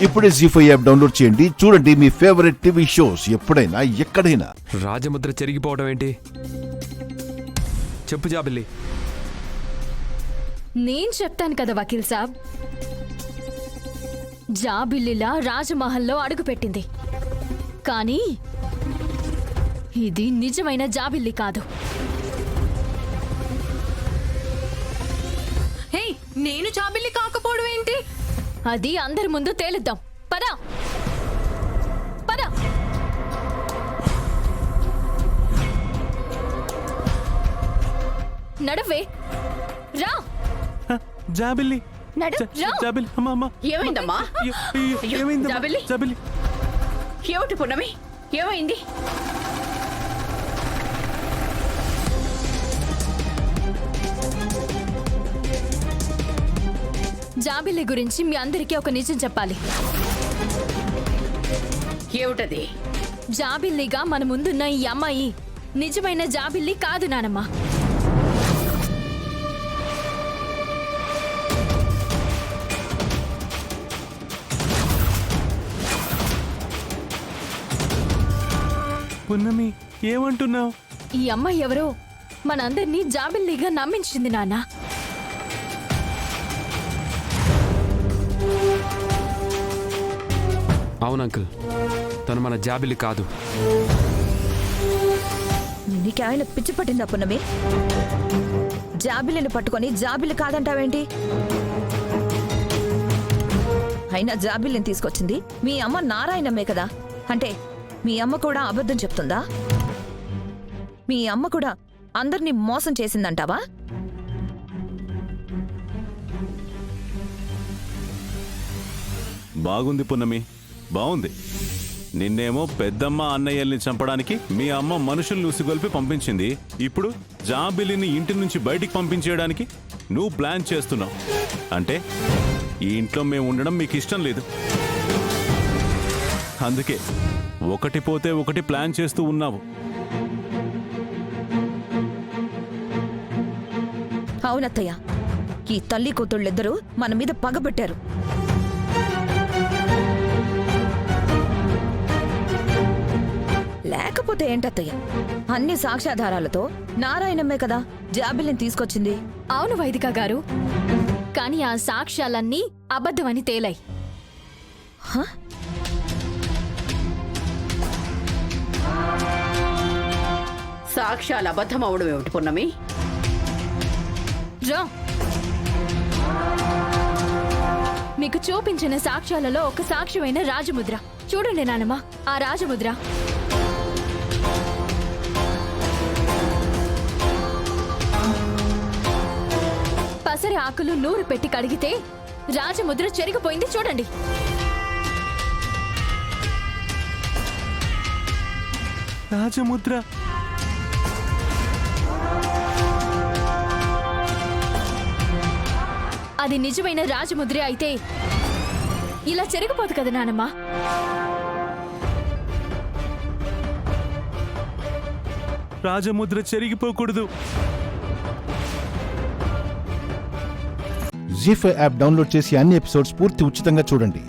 ఇప్పుడే జీ5 app download చేయండి. చూడండి మీ ఫేవరెట్ టీవీ షోస్ ఎప్పుడైనా ఎక్కడైనా. రాజముద్ర చెరిగిపోవడం ఏంటి? చెప్పు జాబిల్లి. నేను చెప్తాను కదా వకీల్ సాబ్. జాబిల్లిలా రాజమహల్లో అడుగుపెట్టింది, కానీ ఇది నిజమైన జాబిల్లి కాదు. హే, నేను జాబిల్లి కాకపోవడం ఏంటి? అది అందరి ముందు తేలుద్దాం. పద పద. నడవే, రా. జాబిల్లి జాబిల్లి అమ్మా ఏమైందమ్మా? జాబిల్లి? జాబిల్లి ఏమిటి పున్నమి, ఏమైంది? జాబిల్లి గురించి మీ అందరికీ ఒక నిజం చెప్పాలి. ఏమిటది? జాబిల్లిగా మన ముందున్న ఈ అమ్మాయి నిజమైన జాబిల్లి కాదు నానమ్మ. పున్నమి, ఏమంటున్నావు? ఈ అమ్మాయి ఎవరో మనందరినీ జాబిల్లిగా నమ్మించింది నాన్న. అవును అంకుల్, తను మన జాబిల్లి కాదు. నీకేమైనా పిచ్చి పట్టిందా పున్నమి? జాబిలిని పట్టుకొని జాబిలి కాదంటావేంటి? అయినా జాబిలిని తీసుకొచ్చింది మీ అమ్మ నారాయణమ్మే కదా. అంటే మీ అమ్మ కూడా అబద్ధం చెప్తుందా? మీ అమ్మ కూడా అందర్నీ మోసం చేసిందంటావా? బాగుంది పున్నమి, బాగుంది. నిన్నేమో పెద్దమ్మ అన్నయ్యల్ని చంపడానికి మీ అమ్మ మనుషుల్ని ఉసిగొల్పి పంపించింది. ఇప్పుడు జాబిలిని ఇంటి నుంచి బయటికి పంపించేయడానికి నువ్వు ప్లాన్ చేస్తున్నావు. అంటే ఈ ఇంట్లో మేము ఉండడం మీకు ఇష్టం లేదు. అందుకే ఒకటి పోతే ఒకటి ప్లాన్ చేస్తూ ఉన్నావు. అవునత్తయ్య, ఈ తల్లి కూతుళ్ళిద్దరూ మన మీద పగబట్టారు. లేకపోతే ఏంటత్తయ్య, అన్ని సాక్ష్యాధారాలతో నారాయణమ్మే కదా జాబిలిని తీసుకొచ్చింది. అవును వైదిక గారు, కానీ ఆ సాక్ష్యాలన్నీ అబద్ధమని తేలాయి. సాక్ష్యాలు అబద్ధం అవడం ఏమిటి పున్నమి? రా, మీకు చూపించిన సాక్ష్యాలలో ఒక సాక్ష్యమైన రాజముద్ర చూడండి నానమ్మ. ఆ రాజముద్ర పసరి ఆకులు నూరు పెట్టి కడిగితే రాజముద్ర చెరిగిపోయింది చూడండి. రాజముద్ర అది నిజమైన రాజముద్ర అయితే ఇలా చెరిగిపోదు కదా నానమ్మ. రాజముద్ర చెరిగిపోకూడదు. జీ5 యాప్ డౌన్లోడ్ చేసి అన్ని ఎపిసోడ్స్ పూర్తి ఉచితంగా చూడండి.